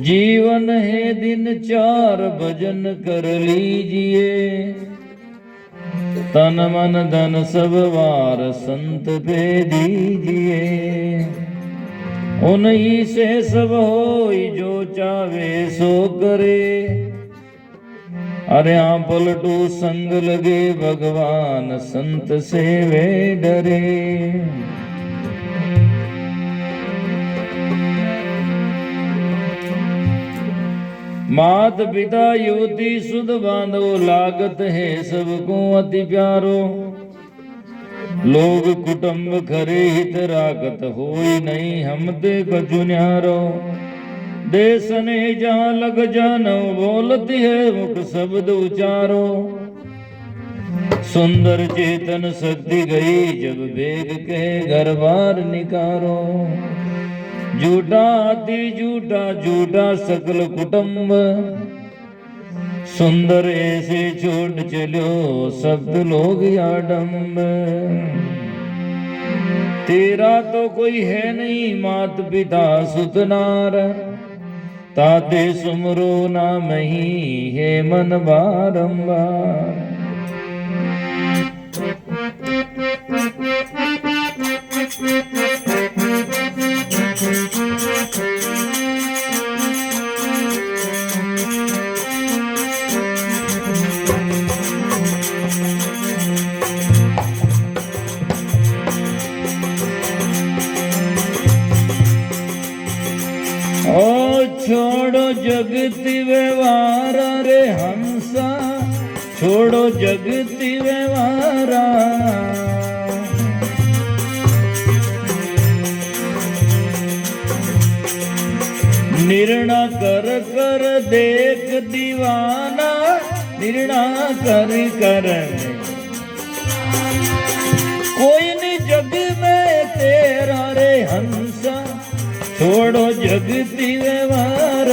जीवन है दिन चार भजन कर लीजिए, तन मन धन सब वार संत पे दीजिए। उन्हीं से सब होई जो चावे सो करे, अरे हाँ पलटू संग लगे भगवान संत से वे डरे। मात पिता युवती सुध बांधो, लागत है सबको अति प्यारो। लोग कुटुंब खरे हित रागत, होई नहीं हम ते कछु न्यारो। देश ने जहाँ लग जानो, बोलती है मुख शब्द उचारो। सुंदर चेतन शक्ति गई, जब वेग के घर बार निकारो। झूठा अति झूठा झूठा सकल कुटुंब, सुंदर ऐसे छोड़ चलो शब्द लोग आडम्ब। तेरा तो कोई है नहीं मात पिता सुतनार, ताते सुमरो नाम ही है मन बारंबार। छोड़ो जगति व्यवहार रे हंसा, छोड़ो जगति व्यवहार। निर्णय कर कर देख दीवाना, निर्णय कर कर कोई नहीं जग में तेरा रे हंसा। छोड़ो जगति व्यवहार,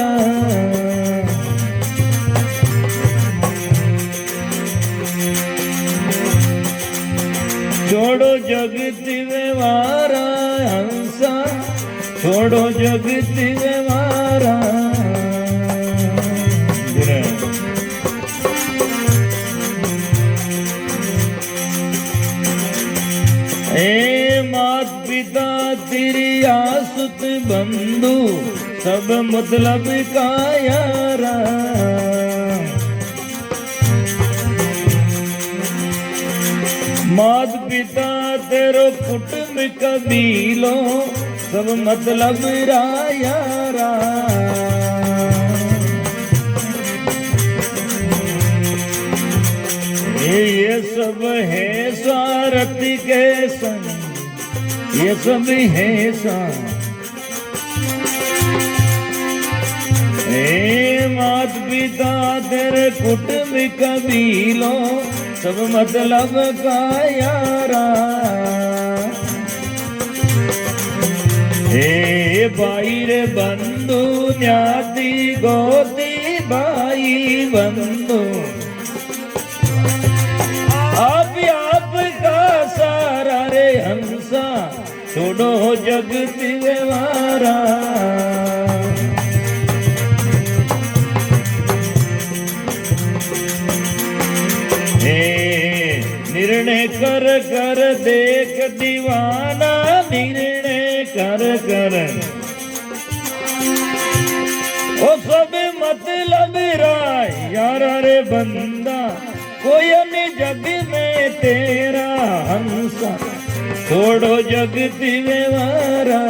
छोड़ो जगति व्यवहार हंसा, छोड़ो जगति व्यवहार। ए मात पिता तेरी आसुत बंधु, सब मतलब का यारा। मात पिता तेरो कुटुंब कबीलो, सब मतलब रा यारा। ये सब है स्वार्थ के संग, ये सब है हे मात पिता तेरे कुटुंब कबीलों, सब मतलब का यारा। हे भाई रे बंधु न्याती गोती भाई बंधु, आपका सारा रे हंसा, छोड़ो जगति व्यवहारा। निर्णय कर कर देख दीवाना, निर्णय कर कर ओ सब मतलब राय यारा रे बंदा, कोई नहीं जग में तेरा हंसा, छोड़ो जगति व्यवहारा।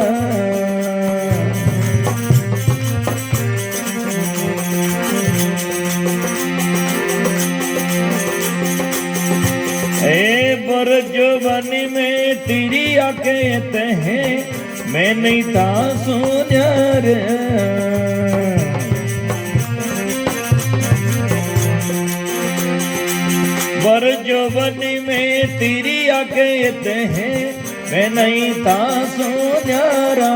ए बरजवानी में तेरी आंखें हैं, मैं नहीं था सुन्यार। बरजवानी में तेरी आंखें हैं, मैं नहीं था सुन्यारा।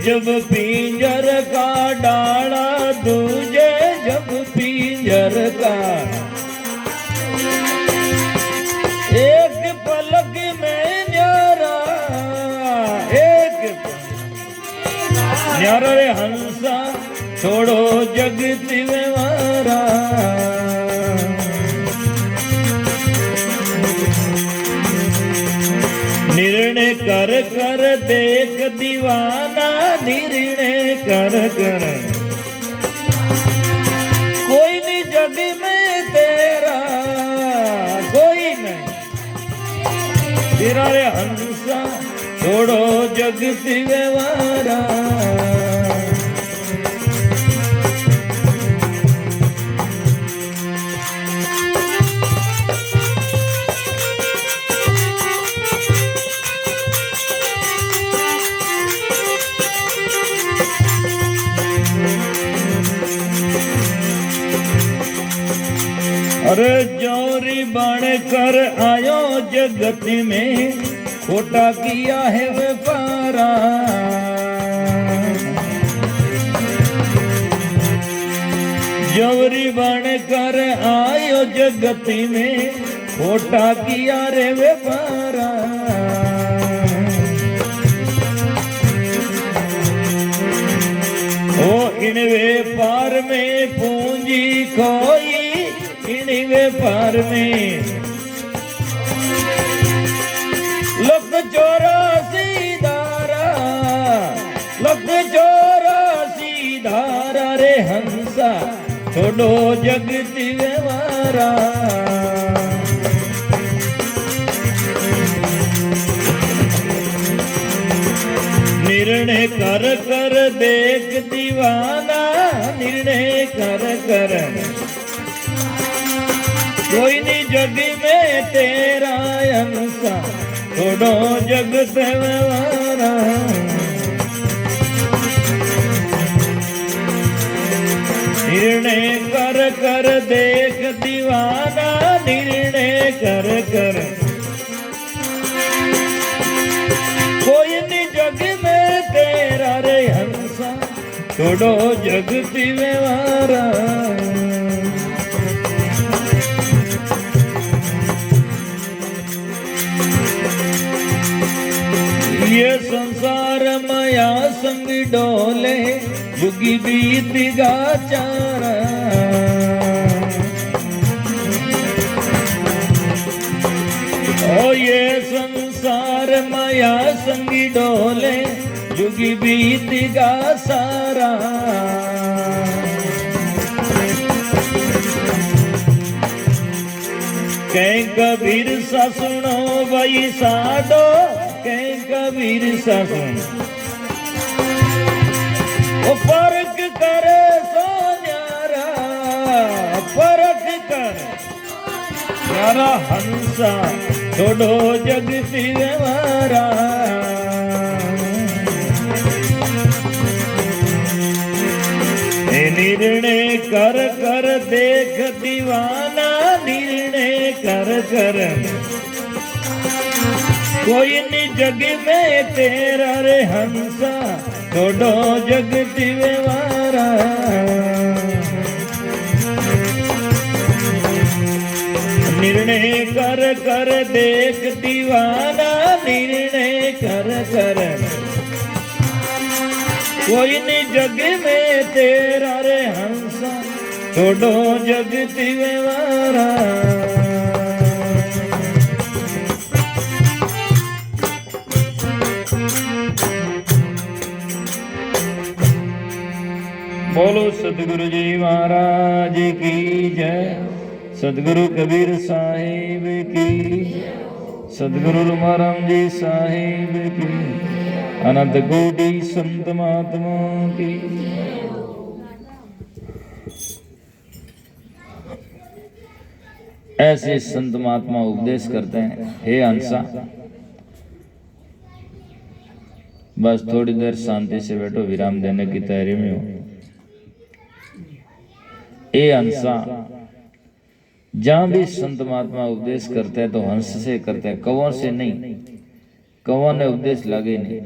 जब पिंजर का डाला दूजे, जब पिंजर का एक पलक में न्यारा, एक न्यारा रे हंसा, छोड़ो जगति व्यवहारा। निर्णय कर कर देख दीवाना, निर्णय कर कर कोई नहीं जग में तेरा, कोई नहीं तेरा रे हंसा, छोड़ो जगति व्यवहारा। अरे जोरी बन कर आयो जगत में, खोटा किया है व्यापारा। जोरी बन कर आयो जगत में, खोटा किया रे व्यापारा। ओ इन व्यापार में पूंजी खोई, इन व्यापार में लख 84 धारा, लख 84 धारा रे हंसा, छोड़ो जगति व्यवहारा। निर्णय कर कर देख दीवाना, निर्णय कर कर कोई नहीं जग में तेरा हंसा, छोड़ो जगत व्यवहारा। निर्णय कर कर देख दीवाना, निर्णय कर कर कोई नहीं जग में तेरा रे हंसा, छोड़ो जगति व्यवहारा। ये संसार माया संग डोले, युगी बीत गाचारा। ओ ये संसार माया संग डोले, युगी बीत गा सारा। कहीं कबीर सा सुनो भाई साडो, कहीं कबीर सा सुनो ओ फर्क करे सो न्यारा, फर्क कर न्यारा हंसा, छोड़ो जगति व्यवहारा। निर्णय कर कर देख दीवाना, निर्णय कर कर कोई नहीं जग में तेरा रे हंसा, छोड़ो जगति व्यवहारा। निर्णय कर कर देख दीवाना, निर्णय कर कर कोई नहीं जग में तेरा रे हंसा, छोड़ो जगति व्यवहारा। बोलो सतगुरु जी महाराज की जय। सतगुरु कबीर साहिब की, सतगुरु रुमाराम जी साहिब की, अनंत कोटि संत महात्मा की। ऐसे संत महात्मा उपदेश करते हैं, हे हंसा बस थोड़ी देर शांति से बैठो, विराम देने की तैयारी में हो। ए हंसा, जहां भी संत महात्मा उपदेश करते हैं तो हंस से करते हैं, कौओं से नहीं। कौओं ने उपदेश लागे नहीं।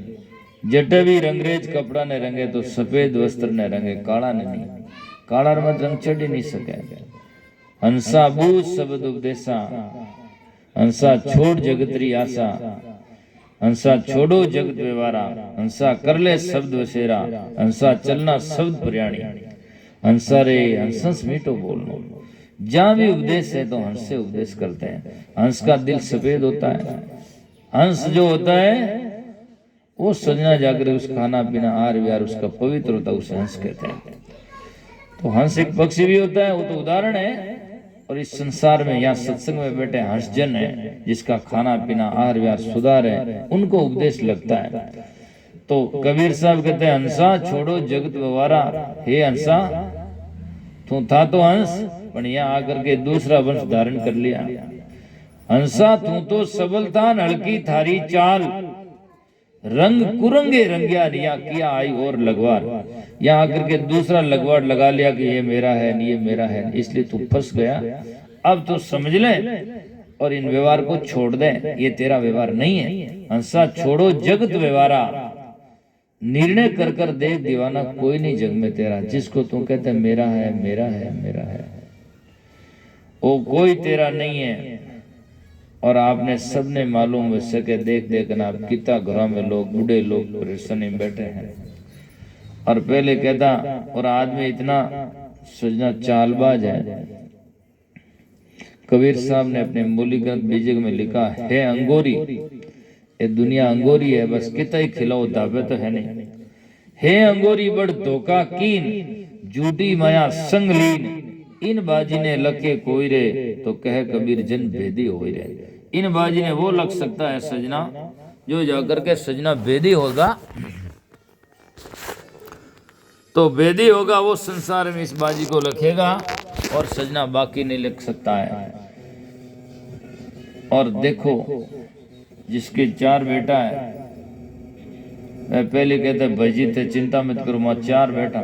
जटे भी रंगरेज कपड़ा ने रंगे तो सफेद वस्त्र ने रंगे, काला ने नहीं। काला मत रंग चढ़ ही नहीं सके। हंसा बूझ शब्द उपदेशा, हंसा छोड़ जगतरी आशा, हंसा छोड़ो जगत व्यवहारा, हंसा कर ले शब्द वसेरा, हंसा चलना शब्द प्रयाणी, हंसा रे हंस मीठो बोलनो। जहां भी उपदेश है तो हंस से उपदेश करते हैं। हंस का दिल सफेद होता है। हंस जो होता है वो सजना जाकर उस खाना पीना आहार विहार उसका पवित्र होता है, उसे हंस कहते हैं। तो हंस एक पक्षी भी होता है, वो तो उदाहरण है। और इस संसार में यहाँ सत्संग में बैठे हंसजन है, जिसका खाना पीना आहार विहार सुधार है, उनको उपदेश लगता है। तो कबीर साहब कहते हैं, हंसा छोड़ो जगत व्यवहारा। हे हंसा, तू था तो हंस, पर यहाँ आकर के दूसरा वंश धारण कर लिया। हंसा तू तो सबल था, नड़की थारी चाल, रंग कुरंगे रंगिया रिया किया आई और लगवार। यहाँ आकर के दूसरा लगवार लगा लिया कि ये मेरा है, ये मेरा है, इसलिए तू फंस गया। अब तो समझ ले और इन व्यवहार को छोड़ दे, ये तेरा व्यवहार नहीं है। हंसा छोड़ो जगत व्यवहारा, निर्णय कर कर देख दीवाना, कोई नहीं जग में तेरा। जिसको तू कहते मेरा है मेरा है मेरा है, वो कोई तेरा नहीं है। और आपने सबने मालूम हो सके देख देखना कितना घरों में लोग बूढ़े लोग परेशानी में बैठे हैं। और पहले कहता, और आदमी इतना सजना चालबाज है। कबीर साहब ने अपने मूलीगत बीजक में लिखा है, अंगोरी ये दुनिया अंगोरी है, बस कितना ही खिलाओ दावे तो है नहीं। हे अंगोरी बड़ धोखा कीन, झूठी माया संग लीन, इन बाजी ने लखे कोई रे, तो कह कबीर जन भेदी हो रे। इन बाजी ने वो लग सकता है सजना, जो जाकर के सजना भेदी होगा तो भेदी होगा, वो संसार में इस बाजी को लखेगा, और सजना बाकी नहीं लग सकता है। और देखो जिसके 4 बेटा है, मैं पहले कहते भजी थे चिंता मत करो मां 4 बेटा,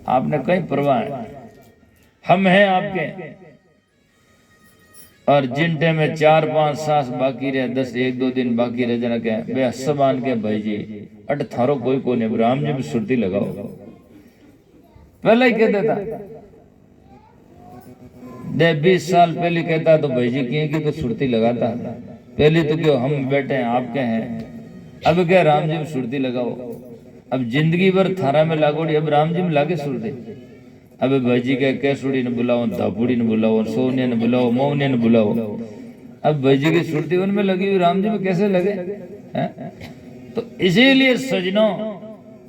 आपने कहीं परवाह है, हम हैं आपके। और जिन टाइम में 4-5 सास बाकी रहे, 10 1-2 दिन बाकी रह जाना, क्या बे सब आन के भाई जी अट थारो कोई को नहीं, राम जी भी सुरती लगाओ। पहले ही कह देता, 20 साल पहले कहता तो भाई जी किए कि तो सुरती लगाता। पहले तो क्यों हम बैठे हैं आपके हैं, अब क्या राम जी में सुरती लगाओ। अब जिंदगी भर थारा में लागोड़ी, अब राम जी में लागे सुरती। अब भाईजी के कैसुड़ी ने बुलाओ, धापुड़ी ने बुलाओ, सोनिया ने बुलाओ, मोहनिया ने बुलाओ। अब भाईजी की सुरती उनमें लगी हुई, राम जी में कैसे लगे है? तो इसीलिए सजनों,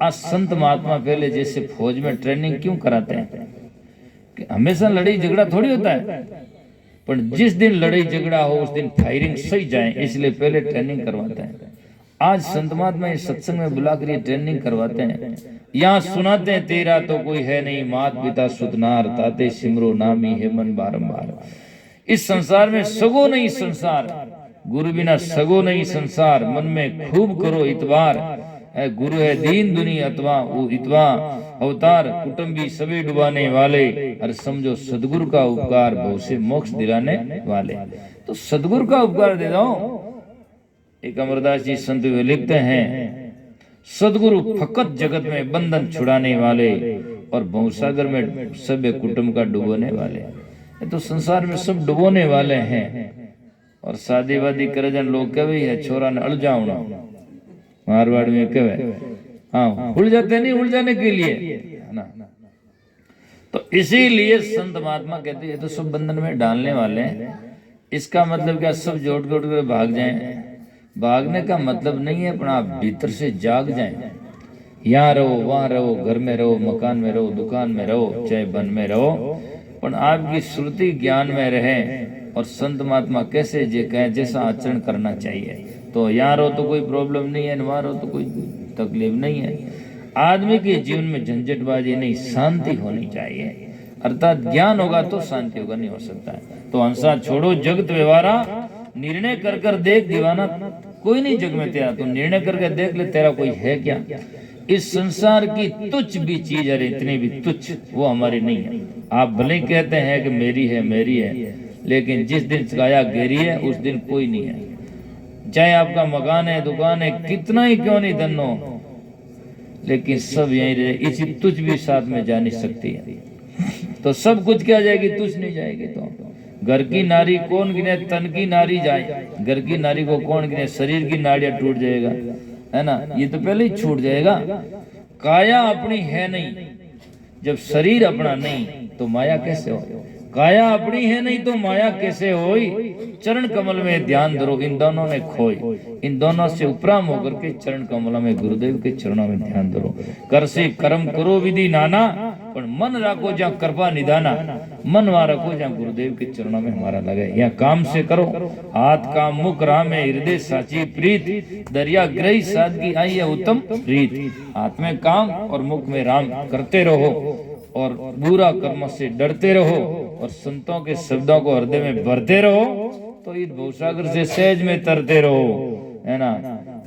आज संत महात्मा पहले जैसे फौज में ट्रेनिंग क्यों कराते हैं कि हमेशा लड़ाई झगड़ा थोड़ी होता है, पर जिस दिन लड़ाई झगड़ा हो उस दिन फायरिंग सही जाए, इसलिए पहले ट्रेनिंग करवाते हैं। आज संत महात्मा इस सत्संग में बुलाकर ये ट्रेनिंग करवाते हैं। यहाँ सुनाते हैं, तेरा तो कोई है नहीं, मात पिता सुतनार, ताते सिमरो नामी है मन बारंबार। इस संसार में सगो नहीं संसार, गुरु बिना सगो नहीं संसार। मन में खूब करो इतबार, गुरु है दीन दुनी अथवा वो इतवा अवतार। कुटुंबी सभी डुबाने वाले, और समझो सदगुरु का उपकार भव से मोक्ष दिलाने वाले। तो सदगुरु का उपकार दे दो। एक अमरदास जी संत लिखते हैं, सदगुरु फकत जगत में बंधन छुड़ाने वाले, और भवसागर में सभ्य कुटुंब का डुबोने वाले। तो संसार में सब डुबोने वाले हैं। और शादी वादी करे जन लोग कहे है छोरा ने अड़ जाओ ना, मारवाड़ में कहे हाँ उड़ जाते नहीं, उड़ जाने के लिए है ना। तो इसीलिए संत महात्मा कहते हैं तो सब बंधन में डालने वाले हैं। इसका मतलब क्या सब जोड़ जोड़ कर भाग जाएं? भागने का मतलब नहीं है, पर आप भीतर से जाग जाएं। यहाँ रहो, वहाँ रहो, घर में रहो, मकान में रहो, दुकान में रहो, चाहे वन में रहो, पर आपकी श्रुति ज्ञान में रहे और संत महात्मा कैसे जे कहे जैसा आचरण करना चाहिए। तो यहाँ रहो तो कोई प्रॉब्लम नहीं है, वहाँ रहो तो कोई तकलीफ नहीं है। आदमी के जीवन में झंझटबाजी नहीं, शांति होनी चाहिए, अर्थात ज्ञान होगा तो शांति होगा, नहीं हो सकता है। तो हंसा छोड़ो जगत व्यवहारा, निर्णय कर कर देख दीवाना, कोई नहीं जग में तेरा, तो निर्णय करके देख ले तेरा कोई है क्या। इस संसार की तुच्छ भी चीज, अरे इतनी भी तुच्छ, वो हमारी नहीं है। आप भले कहते हैं कि मेरी है मेरी है, लेकिन जिस दिन काया घेरी है उस दिन कोई नहीं है। चाहे आपका मकान है, दुकान है, कितना ही क्यों नहीं धन हो, लेकिन सब यहीं रहे, इसी तुच्छ भी साथ में जा नहीं सकती है। तो सब कुछ क्या जाएगी, तुच्छ नहीं जाएगी। तो घर की नारी कौन गिने, तन की नारी जाए, घर की नारी को कौन गिने, शरीर की नाड़ियां टूट जाएगा, है ना, ये तो पहले ही छूट जाएगा। काया अपनी है नहीं, जब शरीर अपना नहीं तो माया कैसे हो। काया अपनी है नहीं तो माया कैसे होई, चरण कमल में ध्यान धरो, इन दोनों में खोई, इन दोनों से उपराम होकर के चरण कमल में गुरुदेव के चरणों में ध्यान धरो। कर से कर्म करो विधि नाना, पर मन राखो जहाँ कृपा निदाना, मन वहां रखो जहाँ गुरुदेव के चरणों में हमारा लगे। यहाँ काम से करो, हाथ काम मुख राम है, हृदय साची प्रीत, दरिया ग्रही सादगी आई है उत्तम प्रीत। हाथ में काम और मुख में राम करते रहो, और बुरा कर्म से डरते रहो, और संतों के शब्दों को हृदय में भरते रहो, तो इस भवसागर से सहज में तरते रहो, है ना।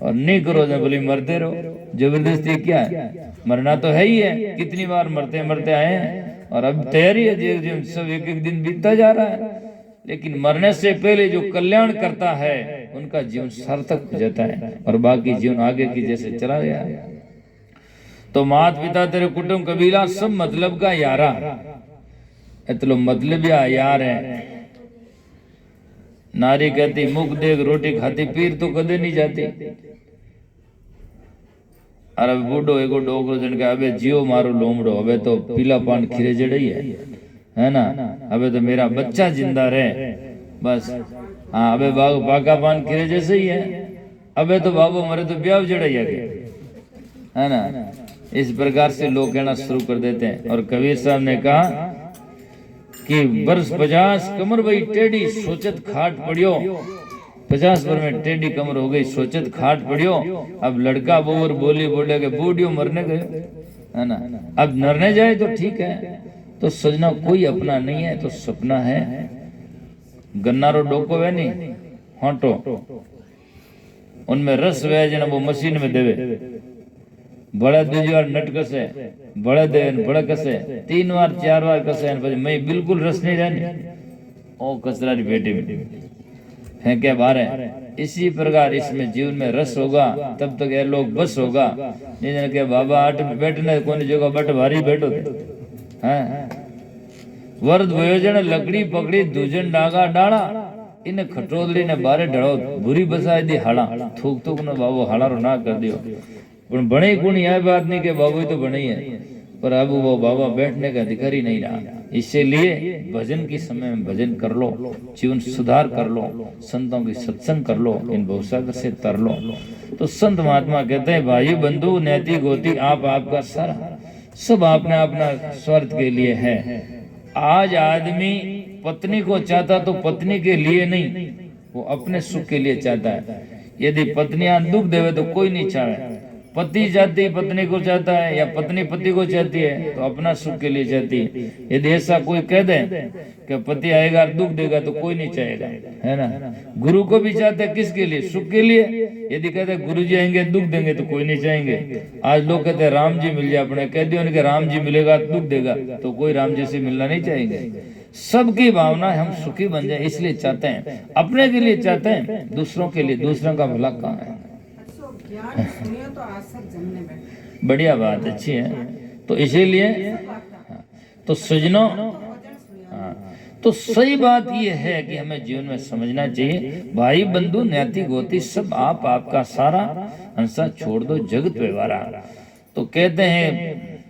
और नहीं करो जब बोली मरते रहो, जबरदस्ती क्या है, मरना तो है ही है, कितनी बार मरते मरते आए हैं, और अब तैयारी है, सब एक एक दिन बीतता जा रहा है। लेकिन मरने से पहले जो कल्याण करता है उनका जीवन सार्थक हो जाता है, और बाकी जीवन आगे की जैसे चला गया। तो मात पिता तेरे कुटुंब कबीला सब मतलब का यारा, इतलो मतलब यार है। नारी कहती मुख देख रोटी खाती, पीर तो कदे नहीं जाती। अरे बूढ़ो एगो डोकरो जन के अबे जियो मारो लोमड़ो, अबे तो पीला पान खीरे जड़ई है ना, अबे तो मेरा बच्चा जिंदा रहे बस। हाँ अबे बाका पान खीरे जैसे ही है, अबे तो बाबू मरे तो ब्याह जड़ैया है ना। इस प्रकार से लोग कहना शुरू कर देते हैं। और कबीर साहब ने कहा कि वर्ष 50 कमर वही टेढ़ी, सोचत खाट पड़ियो, 50 वर्ष में टेढ़ी कमर हो गई, सोचत खाट पड़ियो। अब लड़का बोर बोली बोले के बूढ़ियो मरने गए, है ना। अब मरने जाए तो ठीक है, तो सजना कोई अपना नहीं है, तो सपना है। गन्नारो डोको वे नहीं होटो, उनमें रस वे जना वो मशीन में देवे, बड़ा दूजी बार नट कसे, बड़े दे बड़ा कसे, 3 बार 4 बार कसे, मैं बिल्कुल रस नहीं रहने, ओ कचरा की पेटी में फेंके बाहर है। इसी प्रकार इसमें जीवन में रस होगा तब तक ये लोग बस होगा। नहीं के बाबा आठ बैठने कोई जगह बट भारी बैठो हैं। वर्द भयोजन लकड़ी पकड़ी दूजन डागा डाड़ा, इन खटोदड़ी ने बारे ढड़ो बुरी बसाई दी हाड़ा, थूक थूक न बाबू हाड़ा रो ना कर दियो। पण बने गुण यह बात नहीं कि बाबू तो बने ही है, पर अब वो बाबा बैठने का अधिकारी नहीं रहा। इसलिए भजन के समय में भजन कर लो, जीवन सुधार कर लो, संतों की सत्संग कर लो, इन भवसागर से तर लो। तो संत महात्मा कहते हैं भाई बंधु नैति गोती आप आपका सारा, सब आपने अपना स्वार्थ के लिए है। आज आदमी पत्नी को चाहता तो पत्नी के लिए नहीं, वो अपने सुख के लिए चाहता है। यदि पत्नियां दुख देवे तो कोई नहीं चाहे, पति चाहती पत्नी को चाहता है या पत्नी पति को चाहती है तो अपना सुख के लिए चाहती है। यदि ऐसा कोई कह दे कि पति आएगा दुख देगा तो कोई नहीं चाहेगा, है ना। गुरु को भी चाहते हैं किसके लिए, सुख के लिए। यदि कहते हैं गुरु जी आएंगे दुख देंगे तो कोई नहीं चाहेंगे। आज लोग कहते हैं राम जी मिल जाए, अपने कह दिया उनके राम जी मिलेगा दुख देगा तो कोई राम जी से मिलना नहीं चाहेंगे। सबकी भावना हम सुखी बन जाए इसलिए चाहते हैं, अपने के लिए चाहते हैं, दूसरों के लिए। दूसरों का भला कहाँ है। तो आज सब जमने में बढ़िया बात अच्छी है। तो इसीलिए तो सजनों, तो सही बात यह है कि हमें जीवन में समझना चाहिए भाई बंधु न्याति गोती सब आप आपका सारा, हंसा छोड़ दो जगत व्यवहारा। तो कहते हैं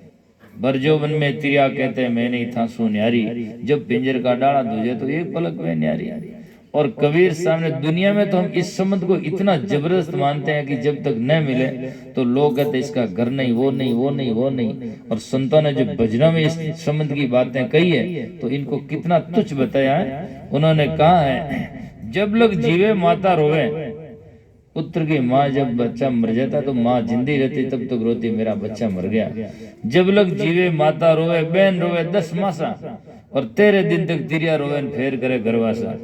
बरजो वन में तिरिया, कहते हैं मैं नहीं था सो न्यारी, जब पिंजर का डाला तुझे तो एक पलक में न्यारी। और कबीर सामने दुनिया में तो हम इस संबंध को इतना जबरदस्त मानते हैं कि जब तक न मिले तो लोग कहते इसका घर नहीं, वो नहीं, वो नहीं, वो नहीं। और संतों ने जो भजनों में इस संबंध की बातें कही है तो इनको कितना तुच्छ बताया है। उन्होंने कहा है जब लोग जीवे माता रोवे, पुत्र की माँ जब बच्चा मर जाता तो माँ जिंदी रहती तब तक रोती मेरा बच्चा मर गया। जब लोग जीवे माता रोवे, बहन रोवे 10 मासा, और तेरे दिन तक तिरिया रोवे फेर करे घरवासा,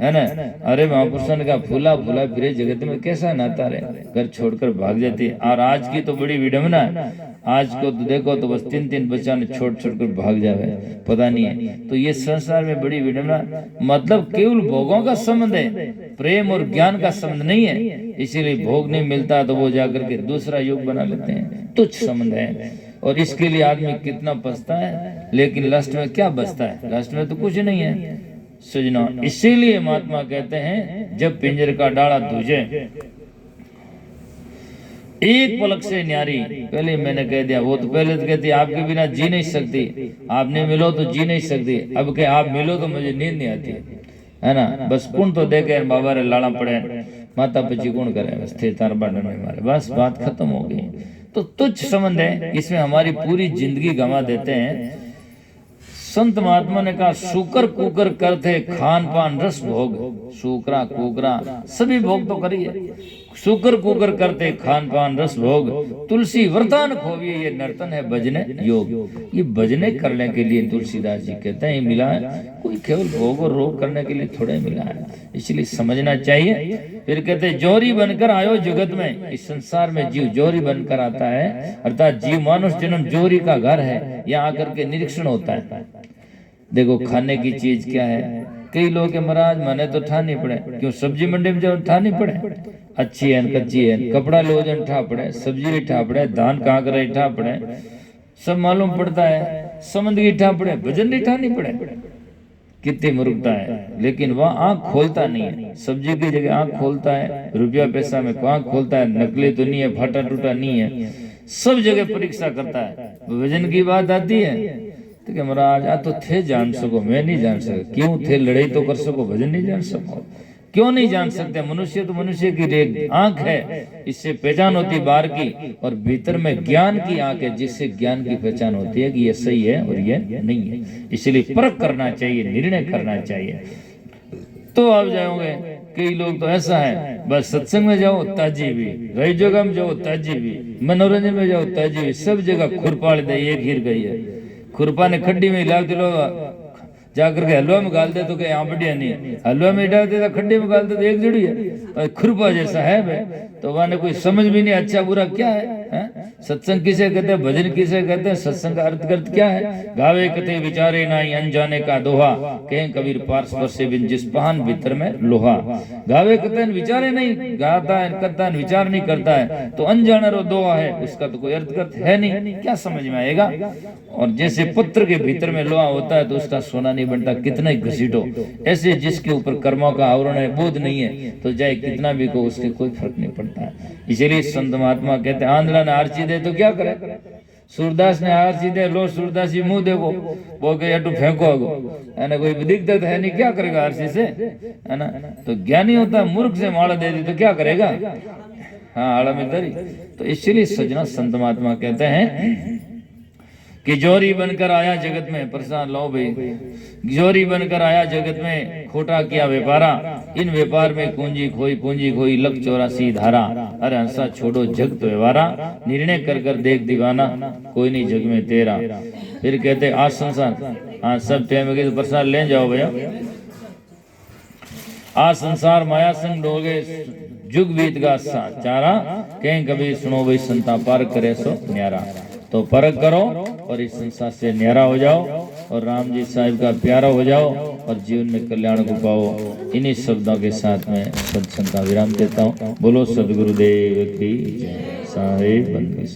है ना। अरे महापुरुषों ने कहा फूला फूला फिरे जगत में कैसा नाता रहे, घर छोड़कर भाग जाती है। और आज की तो बड़ी विडम्बना है, आज को तो देखो तो बस 3-3 बच्चा ने छोड़ कर भाग जावे, पता नहीं है। तो ये संसार में बड़ी विडम्बना, मतलब केवल भोगों का संबंध है, प्रेम और ज्ञान का संबंध नहीं है। इसीलिए भोग नहीं मिलता तो वो जाकर के दूसरा योग बना लेते हैं, तुच्छ संबंध है। और इसके लिए आदमी कितना पछता है, लेकिन लास्ट में क्या बचता है, लास्ट में तो कुछ नहीं है सजना। इसीलिए महात्मा कहते हैं जब पिंजर का डाला दूजे, एक पलक से न्यारी। पहले मैंने कह दिया, वो तो पहले तो कहती आपके बिना जी नहीं सकती, आप नहीं मिलो तो जी नहीं सकती। अब के आप मिलो तो मुझे नींद नहीं आती, है ना। बस पुण्य तो देखे बाबा रे लाड़ा पड़े, माता पिता कौन करे, बस थे तार बांधने में मारे, बस बात खत्म हो गई। तो तुच्छ संबंध है, इसमें हमारी पूरी जिंदगी गंवा देते हैं। संत महात्मा ने कहा शुकर कुकर करते खान पान रस भोग, शुकरा कुकरा सभी भोग तो करिए, शुकर कुकर करते खान पान रस भोग, तुलसी वरदान खोविए ये नर्तन है भजने योग। ये भजने करने के लिए तुलसीदास जी कहते हैं मिला है, कोई केवल भोग और रोग करने के लिए थोड़े मिला है, इसलिए समझना चाहिए। फिर कहते जोरी बनकर आयो जगत में, इस संसार में जीव जोरी बनकर आता है, अर्थात जीव मानुष जन्म जोरी का घर है, यहाँ आकर के निरीक्षण होता है। देखो खाने की चीज क्या है, कई लोग के महाराज मैंने तो ठानी पड़े, क्यों सब्जी मंडी में जाओ ठानी पड़े, अच्छी है कच्ची है, कपड़ा लो जन ठा पड़े, सब्जी ठा पड़े, धान कांकरा ठा पड़े, सब मालूम पड़ता है, समंद की ठा पड़े, भजन नहीं ठानी पड़े, कितनी मूर्खता है। लेकिन वह आंख खोलता नहीं है, सब्जी की जगह आंख खोलता है, रुपया पैसा में आंख खोलता है, नकली तो नहीं है, फाटा टूटा नहीं है, सब जगह परीक्षा करता है। भजन की बात आती है तो क्या महाराज आ तो थे जान सको, मैं नहीं जान सका, क्यों थे लड़ाई तो कर सको, भजन नहीं जान सको, क्यों नहीं जान सकते। मनुष्य तो मनुष्य की एक आंख है, इससे पहचान होती बाहर की, और भीतर में ज्ञान की आंख है, जिससे ज्ञान की पहचान होती है कि ये सही है और ये नहीं है। इसलिए परख करना चाहिए, निर्णय करना चाहिए, तो आप जाओगे। कई लोग तो ऐसा है, बस सत्संग में जाओ ताजी भी, रही जगह में जाओ ताजी भी, मनोरंजन में जाओ ताजी भी, सब जगह खुरपाड़ दे, ये घिर गई है। खुरपा ने खड्डी में हिला दिलो, जाकर के हलवा में गाल दे तो क्या यहाँ बढ़िया नहीं है, हलवा में डाल दे तो खड्डी में गाल दे तो एक जुड़ी है, खुरपा जैसा है भाई। तो वहां कोई समझ भी नहीं अच्छा बुरा क्या है? सत्संग किसे कहते हैं, भजन किसे कहते हैं, सत्संग का अर्थ क्या है? गावे कथे विचारे नाई अनजाने का दोहा, कहें कबीर पार्श पर से बिन जिस पहान भीतर में लोहा। गावे कथे विचारे नहीं, गाता है करता है विचार नहीं करता है तो अनजाना रो दोहा है, उसका तो कोई अर्थ है नहीं, क्या समझ में आएगा। और जैसे पत्र के भीतर में लोहा होता है तो उसका सोना नहीं बनता, कितना ही घसीटो। ऐसे जिसके ऊपर कर्मों का आवरण है, बोध नहीं है, तो चाहे कितना भी को उसके कोई फर्क नहीं पड़ता है। इसलिए संत महात्मा कहते हैं आंधला ने आरसी दे तो क्या करे, सूरदास ने आरसी दे, लो सूरदास जी मुंह देखो, वो कहे अटू फेंको आगो, है ना, कोई दिक्कत है नहीं, क्या करेगा आरसी से, है ना। तो ज्ञानी होता है, मूर्ख से माला दे दी तो क्या करेगा, हाँ आड़ा में दरी। तो इसलिए सजना संत महात्मा कहते हैं कि जोरी बनकर आया जगत में, प्रसाद लो भाई, जोरी बनकर आया जगत में, खोटा किया व्यापारा, इन व्यापार में पूंजी खोई लख 84 धारा। अरे हंसा छोड़ो जग तो व्यवहारा, निर्णय कर कर देख दीवाना, कोई नहीं जग में तेरा। फिर कहते आज संसार, हाँ सब टाइम हो गए तो प्रसाद ले जाओ भैया। आज संसार माया संग डोगे, जुग बीत गा चारा, कहीं कभी सुनो भाई संता पार करे सो न्यारा। तो परख करो और इस संसार से न्यारा हो जाओ और राम जी साहिब का प्यारा हो जाओ और जीवन में कल्याण को पाओ। इन्हीं शब्दों के साथ में सत्संग का विराम देता हूँ। बोलो सदगुरुदेव की जय। साहिब बंदी।